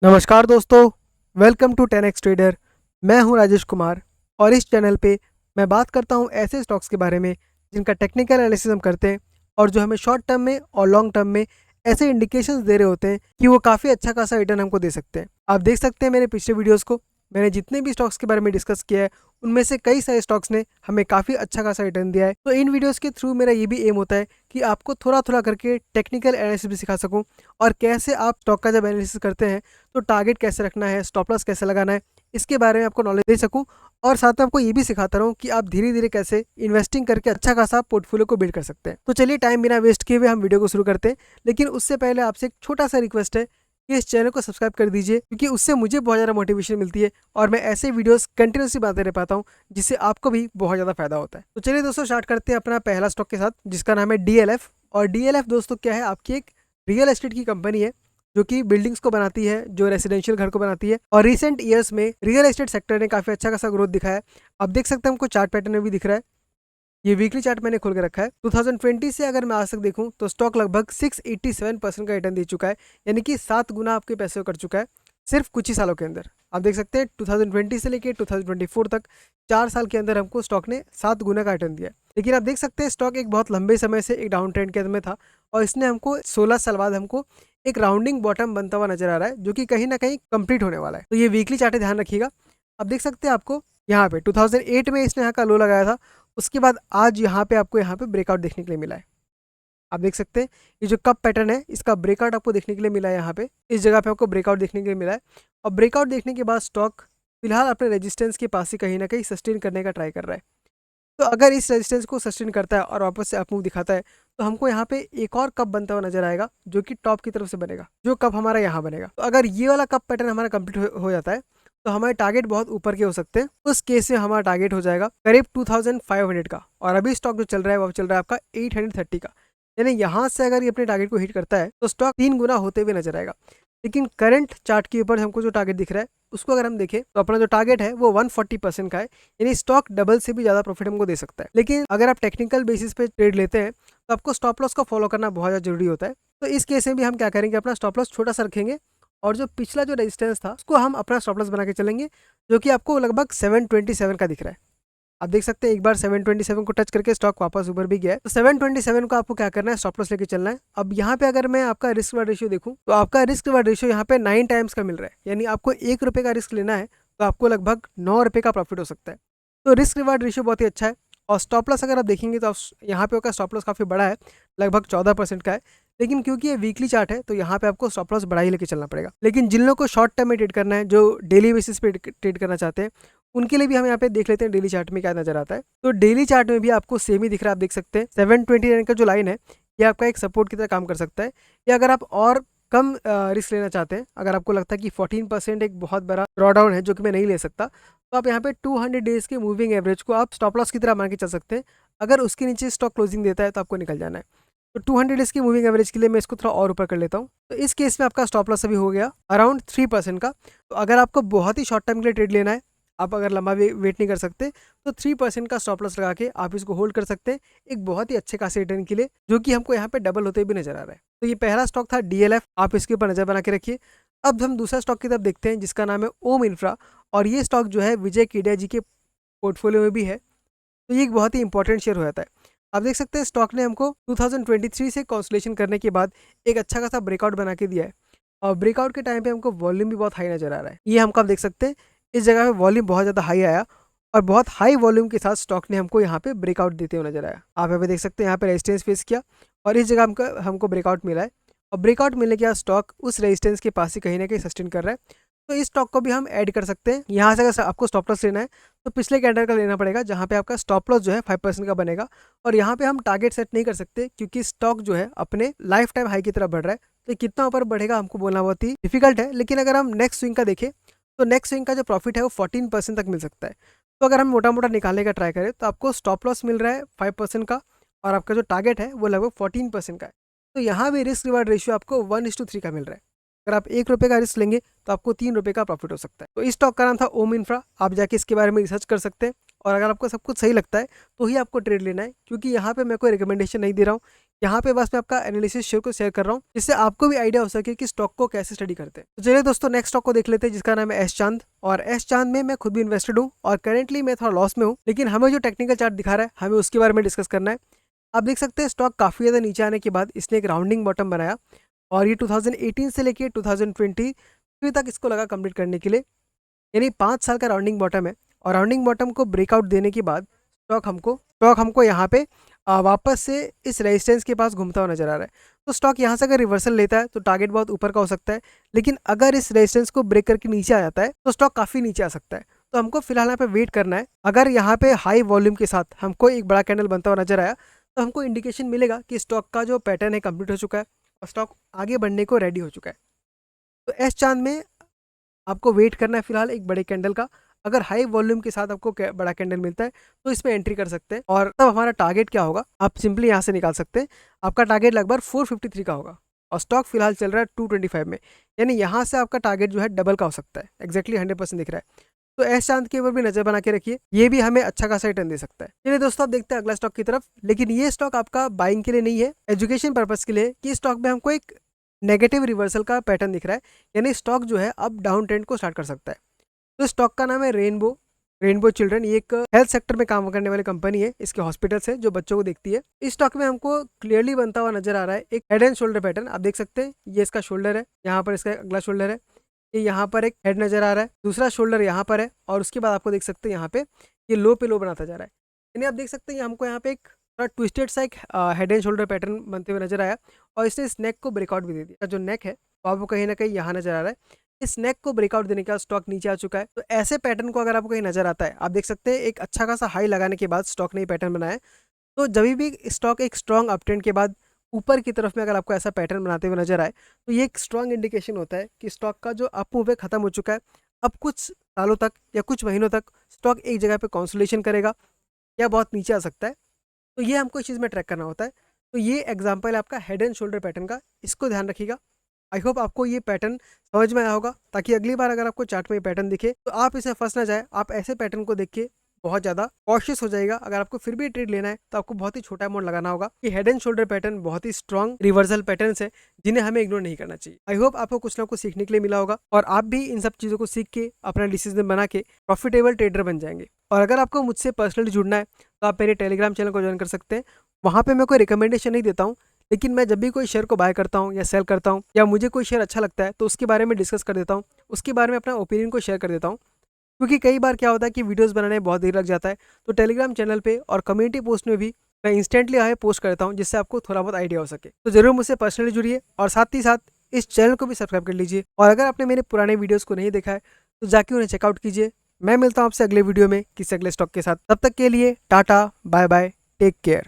नमस्कार दोस्तों, welcome to 10x trader. मैं हूं राजेश कुमार और इस चैनल पे मैं बात करता हूं ऐसे स्टॉक्स के बारे में जिनका टेक्निकल एनालिसिस हम करते हैं और जो हमें शॉर्ट टर्म में और लॉन्ग टर्म में ऐसे इंडिकेशंस दे रहे होते हैं कि वो काफ़ी अच्छा खासा रिटर्न हमको दे सकते हैं। आप देख सकते हैं मेरे पिछले वीडियोस को, मैंने जितने भी स्टॉक्स के बारे में डिस्कस किया है उनमें से कई सारे स्टॉक्स ने हमें काफ़ी अच्छा खासा रिटर्न दिया है। तो इन वीडियोस के थ्रू मेरा ये भी एम होता है कि आपको थोड़ा थोड़ा करके टेक्निकल एनालिसिस भी सिखा सकूं और कैसे आप स्टॉक का जब एनालिसिस करते हैं तो टारगेट कैसे रखना है, स्टॉप लॉस कैसे लगाना है, इसके बारे में आपको नॉलेज दे सकूं और साथ में आपको ये भी सिखाता रहूं कि आप धीरे धीरे कैसे इन्वेस्टिंग करके अच्छा खासा पोर्टफोलियो को बिल्ड कर सकते हैं। तो चलिए टाइम बिना वेस्ट किए हुए हम वीडियो को शुरू करते हैं, लेकिन उससे पहले आपसे एक छोटा सा रिक्वेस्ट है कि इस चैनल को सब्सक्राइब कर दीजिए, क्योंकि उससे मुझे बहुत ज़्यादा मोटिवेशन मिलती है और मैं ऐसे वीडियोस कंटिन्यूसली बनाते रह पाता हूँ जिससे आपको भी बहुत ज़्यादा फायदा होता है। तो चलिए दोस्तों स्टार्ट करते हैं अपना पहला स्टॉक के साथ, जिसका नाम है DLF। और DLF दोस्तों क्या है, आपकी एक रियल एस्टेट की कंपनी है जो कि बिल्डिंग्स को बनाती है, जो रेसिडेंशियल घर को बनाती है। और रिसेंट ईयर्स में रियल एस्टेट सेक्टर ने काफ़ी अच्छा खासा ग्रोथ दिखाया है। आप देख सकते हैं हमको चार्ट पैटर्न में भी दिख रहा है। ये वीकली चार्ट मैंने खोल के रखा है। 2020 से अगर मैं आज तक देखूं तो स्टॉक लगभग 687% का रिटर्न दे चुका है, यानी कि 7 गुना आपके पैसे को कर चुका है सिर्फ कुछ ही सालों के अंदर। आप देख सकते हैं 2020 से लेके 2024 तक 4 साल के अंदर हमको स्टॉक ने 7 गुना का रिटर्न दिया है। लेकिन आप देख सकते हैं स्टॉक एक बहुत लंबे समय से एक डाउन ट्रेंड के अंदर में था और इसने हमको 16 साल बाद हमको एक राउंडिंग बॉटम बनता हुआ नजर आ रहा है, जो कि कहीं ना कहीं कंप्लीट होने वाला है। तो ये वीकली चार्ट है, ध्यान रखिएगा। आप देख सकते हैं आपको यहाँ पे 2008 में इसने यहाँ का लो लगाया था, उसके बाद आज यहाँ पे आपको यहाँ पे ब्रेकआउट देखने के लिए मिला है। आप देख सकते हैं ये जो कप पैटर्न है इसका ब्रेकआउट आपको देखने के लिए मिला है। यहाँ पे इस जगह पे आपको ब्रेकआउट देखने के लिए मिला है और ब्रेकआउट देखने के बाद स्टॉक फिलहाल अपने रेजिस्टेंस के पास ही कहीं ना कहीं सस्टेन करने का ट्राई कर रहा है। तो अगर इस रेजिस्टेंस को सस्टेन करता है और वापस से अपमूव दिखाता है तो हमको यहाँ पे एक और कप बनता हुआ नजर आएगा, जो कि टॉप की तरफ से बनेगा, जो कप हमारा यहाँ बनेगा। तो अगर ये वाला कप पैटर्न हमारा कंप्लीट हो जाता है तो हमारे टारगेट बहुत ऊपर के हो सकते हैं। उस केस में हमारा टारगेट हो जाएगा करीब 2500 का, और अभी स्टॉक जो चल रहा है वो चल रहा है आपका 830 का। यानी यहाँ से अगर ये अपने टारगेट को हिट करता है तो स्टॉक 3 गुना होते हुए नजर आएगा। लेकिन करंट चार्ट के ऊपर हमको जो टारगेट दिख रहा है उसको अगर हम देखें तो अपना जो टारगेट है वो 140% का है, यानी स्टॉक डबल से भी ज़्यादा प्रॉफिट हमको दे सकता है। लेकिन अगर आप टेक्निकल बेसिस पे ट्रेड लेते हैं तो आपको स्टॉप लॉस को फॉलो करना बहुत ज़्यादा जरूरी होता है। तो इस केस में भी हम क्या करेंगे, अपना स्टॉप लॉस छोटा सा रखेंगे और जो पिछला जो रेजिस्टेंस था उसको हम अपना स्टॉप लॉस बना के चलेंगे, जो कि आपको लगभग 727 का दिख रहा है। आप देख सकते हैं एक बार 727 को टच करके स्टॉक वापस ऊपर भी गया है। तो 727 को आपको क्या करना है, स्टॉप लॉस लेके चलना है। अब यहाँ पे अगर मैं आपका रिस्क रिवार्ड रेशियो देखूं तो आपका रिस्क रिवार्ड रेशियो यहाँ पे 9 टाइम्स का मिल रहा है, यानी आपको 1 रुपये का रिस्क लेना है तो आपको लगभग 9 रुपये का प्रॉफिट हो सकता है। तो रिस्क रिवार्ड रेशियो बहुत ही अच्छा है। और स्टॉप लॉस अगर आप देखेंगे तो यहाँ पे आपका स्टॉप लॉस काफ़ी बड़ा है, लगभग 14% का है। लेकिन क्योंकि ये वीकली चार्ट है तो यहाँ पे आपको स्टॉप लॉस बड़ा ही लेके चलना पड़ेगा। लेकिन जिन लोगों को शॉर्ट टर्म में ट्रेड करना है, जो डेली बेसिस पे ट्रेड करना चाहते हैं, उनके लिए भी हम यहाँ पे देख लेते हैं डेली चार्ट में क्या नजर आता है। तो डेली चार्ट में भी आपको सेम ही दिख रहा है। आप देख सकते हैं 729 का जो लाइन है ये आपका एक सपोर्ट की तरह काम कर सकता है। या अगर आप और कम रिस्क लेना चाहते हैं, अगर आपको लगता है कि 14% एक बहुत बड़ा ड्रॉडाउन है जो कि मैं नहीं ले सकता, तो आप यहाँ पे 200 डेज के मूविंग एवरेज को आप स्टॉप लॉस की तरह मान के चल सकते हैं। अगर उसके नीचे स्टॉक क्लोजिंग देता है तो आपको निकल जाना है। तो 200 डेज की मूविंग एवरेज के लिए मैं इसको थोड़ा और ऊपर कर लेता हूँ। तो इस केस में आपका स्टॉप लॉस अभी हो गया अराउंड 3% का। तो अगर आपको बहुत ही शॉर्ट टर्म के लिए ट्रेड लेना है, आप अगर लंबा वेट नहीं कर सकते, तो 3% का स्टॉप लॉस लगा के आप इसको होल्ड कर सकते हैं एक बहुत ही अच्छे खासे रिटर्न के लिए, जो कि हमको यहाँ पे डबल होते भी नजर आ रहा है। तो ये पहला स्टॉक था DLF, आप इसके ऊपर नजर बना के रखिए। अब हम दूसरा स्टॉक की तरफ देखते हैं जिसका नाम है ओम इंफ्रा, और ये स्टॉक जो है विजय केडिया जी के पोर्टफोलियो में भी है। तो ये एक बहुत ही इंपॉर्टेंट शेयर हो जाता है। आप देख सकते हैं स्टॉक ने हमको 2023 से कंसोलिडेशन करने के बाद एक अच्छा खासा ब्रेकआउट बना के दिया है, और ब्रेकआउट के टाइम पे हमको वॉल्यूम भी बहुत हाई नजर आ रहा है। ये हमको आप देख सकते हैं इस जगह पे वॉल्यूम बहुत ज़्यादा हाई आया और बहुत हाई वॉल्यूम के साथ स्टॉक ने हमको यहाँ पे ब्रेकआउट देते हुए नजर आया। आप यहाँ पे देख सकते हैं यहाँ पे रेजिस्टेंस फेस किया और इस जगह हमको ब्रेकआउट मिला है, और ब्रेकआउट मिलने के बाद स्टॉक उस रेजिस्टेंस के पास ही कहीं ना कहीं सस्टेन कर रहा है। तो इस स्टॉक को भी हम ऐड कर सकते हैं। यहाँ से अगर आपको स्टॉप लॉस लेना है तो पिछले कैंडल का लेना पड़ेगा, जहाँ पे आपका स्टॉप लॉस जो है 5% का बनेगा। और यहाँ पे हम टारगेट सेट नहीं कर सकते क्योंकि स्टॉक जो है अपने लाइफ टाइम हाई की तरफ बढ़ रहा है। तो कितना ऊपर बढ़ेगा हमको बोलना बहुत ही डिफिकल्ट है। लेकिन अगर हम नेक्स्ट स्विंग का देखें तो नेक्स्ट स्विंग का जो प्रॉफिट है वो 14% तक मिल सकता है। तो अगर हम मोटा मोटा निकालने का ट्राई करें तो आपको स्टॉप लॉस मिल रहा है 5% का, और आपका जो टारगेट है वो लगभग 14% का है। तो यहाँ भी रिस्क रिवार्ड रेशियो आपको 1:3 का मिल रहा है। अगर आप 1 रुपये का रिस्क लेंगे तो आपको 3 रुपये का प्रॉफिट हो सकता है। तो इस स्टॉक का नाम था ओम इंफ्रा, आप जाके इसके बारे में रिसर्च कर सकते हैं। और अगर आपको सब कुछ सही लगता है तो ही आपको ट्रेड लेना है, क्योंकि यहाँ पे मैं कोई रिकमेंडेशन नहीं दे रहा हूँ यहाँ पे बस मैं आपका एनालिसिस शेयर कर रहा हूँ, जिससे आपको भी आइडिया हो सके कि स्टॉक को कैसे स्टडी करते हैं। तो चलिए दोस्तों नेक्स्ट स्टॉक को देख लेते हैं, जिसका नाम है एस चांद। और एस चांद में मैं खुद भी इन्वेस्टेड हूँ और करेंटली मैं थोड़ा लॉस में हूँ, लेकिन हमें जो टेक्निकल चार्ट दिखा रहा है हमें उसके बारे में डिस्कस करना है। आप देख सकते हैं स्टॉक काफ़ी ज़्यादा नीचे आने के बाद इसने एक राउंडिंग बॉटम बनाया और ये 2018 से लेके 2020 तक इसको लगा कंप्लीट करने के लिए, यानी 5 साल का राउंडिंग बॉटम है। और राउंडिंग बॉटम को ब्रेकआउट देने के बाद स्टॉक हमको यहाँ पे वापस से इस रेजिस्टेंस के पास घूमता हुआ नजर आ रहा है। तो स्टॉक यहाँ से अगर रिवर्सल लेता है तो टारगेट बहुत ऊपर का हो सकता है, लेकिन अगर इस रेजिस्टेंस को ब्रेक करके नीचे आ जाता है तो स्टॉक काफ़ी नीचे आ सकता है। तो हमको फिलहाल यहाँ पे वेट करना है। अगर यहाँ पे हाई वॉल्यूम के साथ हमको एक बड़ा कैंडल बनता हुआ नजर आया तो हमको इंडिकेशन मिलेगा कि स्टॉक का जो पैटर्न है कंप्लीट हो चुका है और स्टॉक आगे बढ़ने को रेडी हो चुका है। तो एस चांद में आपको वेट करना है फिलहाल एक बड़े कैंडल का। अगर हाई वॉल्यूम के साथ आपको बड़ा कैंडल मिलता है तो इसमें एंट्री कर सकते हैं। और तब हमारा टारगेट क्या होगा आप सिंपली यहाँ से निकाल सकते हैं। आपका टारगेट लगभग 453 का होगा और स्टॉक फिलहाल चल रहा है 225 में, यानी यहाँ से आपका टारगेट जो है डबल का हो सकता है। एक्जैक्टली 100% दिख रहा है। तो एस चांद के ऊपर भी नजर बना के रखिए, ये भी हमें अच्छा खासा रिटर्न दे सकता है। चलिए दोस्तों आप देखते हैं अगला स्टॉक की तरफ, लेकिन ये स्टॉक आपका बाइंग के लिए नहीं है, एजुकेशन पर्पज के लिए। कि स्टॉक में हमको एक नेगेटिव रिवर्सल का पैटर्न दिख रहा है, यानी स्टॉक जो है अब डाउन ट्रेंड को स्टार्ट कर सकता है। तो स्टॉक का नाम है रेनबो चिल्ड्रन। ये एक हेल्थ सेक्टर में काम करने वाली कंपनी है, इसके हॉस्पिटल्स है जो बच्चों को देखती है। इस स्टॉक में हमको क्लियरली बनता हुआ नजर आ रहा है एक हेड एंड शोल्डर पैटर्न। आप देख सकते हैं ये इसका शोल्डर है, यहाँ पर इसका अगला शोल्डर है, ये यहाँ पर एक हेड नजर आ रहा है, दूसरा शोल्डर यहाँ पर है और उसके बाद आपको देख सकते हैं यहाँ पे ये लो पे लो बनाता जा रहा है। यानी आप देख सकते हैं हमको यहाँ पे एक थोड़ा ट्विस्टेड सा एक हेड एंड शोल्डर पैटर्न बनते हुए नजर आया और इसने इस नेक को ब्रेकआउट भी दे दिया। जो नेक है वो आपको कहीं ना कहीं यहाँ नजर आ रहा है। इस नेक को ब्रेकआउट देने के बाद स्टॉक नीचे आ चुका है। तो ऐसे पैटर्न को अगर आपको कहीं नजर आता है, आप देख सकते हैं एक अच्छा खासा हाई लगाने के बाद स्टॉक ने पैटर्न बनाया है। तो जब भी स्टॉक एक स्ट्रॉन्ग अपट्रेंड के बाद ऊपर की तरफ में अगर आपको ऐसा पैटर्न बनाते हुए नजर आए तो ये एक स्ट्रॉन्ग इंडिकेशन होता है कि स्टॉक का जो अप मूव है खत्म हो चुका है। अब कुछ सालों तक या कुछ महीनों तक स्टॉक एक जगह पे कंसोलिडेशन करेगा या बहुत नीचे आ सकता है। तो ये हमको इस चीज़ में ट्रैक करना होता है। तो ये एग्जाम्पल है आपका हेड एंड शोल्डर पैटर्न का, इसको ध्यान रखिएगा। आई होप आपको ये पैटर्न समझ में आया होगा, ताकि अगली बार अगर आपको चार्ट में ये पैटर्न दिखे तो आप इसे फंस ना जाए। आप ऐसे पैटर्न को देख के बहुत ज़्यादा कॉशियस हो जाएगा। अगर आपको फिर भी ट्रेड लेना है तो आपको बहुत ही छोटा अमाउंट लगाना होगा। ये हेड एंड शोल्डर पैटर्न बहुत ही स्ट्रॉन्ग रिवर्सल पैटर्न्स है जिन्हें हमें इग्नोर नहीं करना चाहिए। आई होप आपको कुछ ना कुछ सीखने के लिए मिला होगा और आप भी इन सब चीज़ों को सीख के अपना डिसीजन बना के प्रॉफिटेबल ट्रेडर बन जाएंगे। और अगर आपको मुझसे पर्सनली जुड़ना है तो आप मेरे टेलीग्राम चैनल को ज्वाइन कर सकते हैं। वहाँ पे मैं कोई रिकमेंडेशन नहीं देता हूँ, लेकिन मैं जब भी कोई शेयर को बाय करता हूँ या सेल करता हूँ या मुझे कोई शेयर अच्छा लगता है तो उसके बारे में डिस्कस कर देता हूँ, उसके बारे में अपना ओपिनियन को शेयर कर देता हूँ। क्योंकि कई बार क्या होता है कि वीडियोस बनाने में बहुत देर लग जाता है। तो टेलीग्राम चैनल पे और कम्युनिटी पोस्ट में भी मैं इंस्टेंटली आए पोस्ट करता हूँ, जिससे आपको थोड़ा बहुत आइडिया हो सके। तो जरूर मुझसे पर्सनली जुड़िए और साथ ही साथ इस चैनल को भी सब्सक्राइब कर लीजिए। और अगर आपने मेरे पुराने वीडियोज़ को नहीं देखा है तो जाके उन्हें चेकआउट कीजिए। मैं मिलता हूँ आपसे अगले वीडियो में किसी अगले स्टॉक के साथ। तब तक के लिए tata bye bye, take care.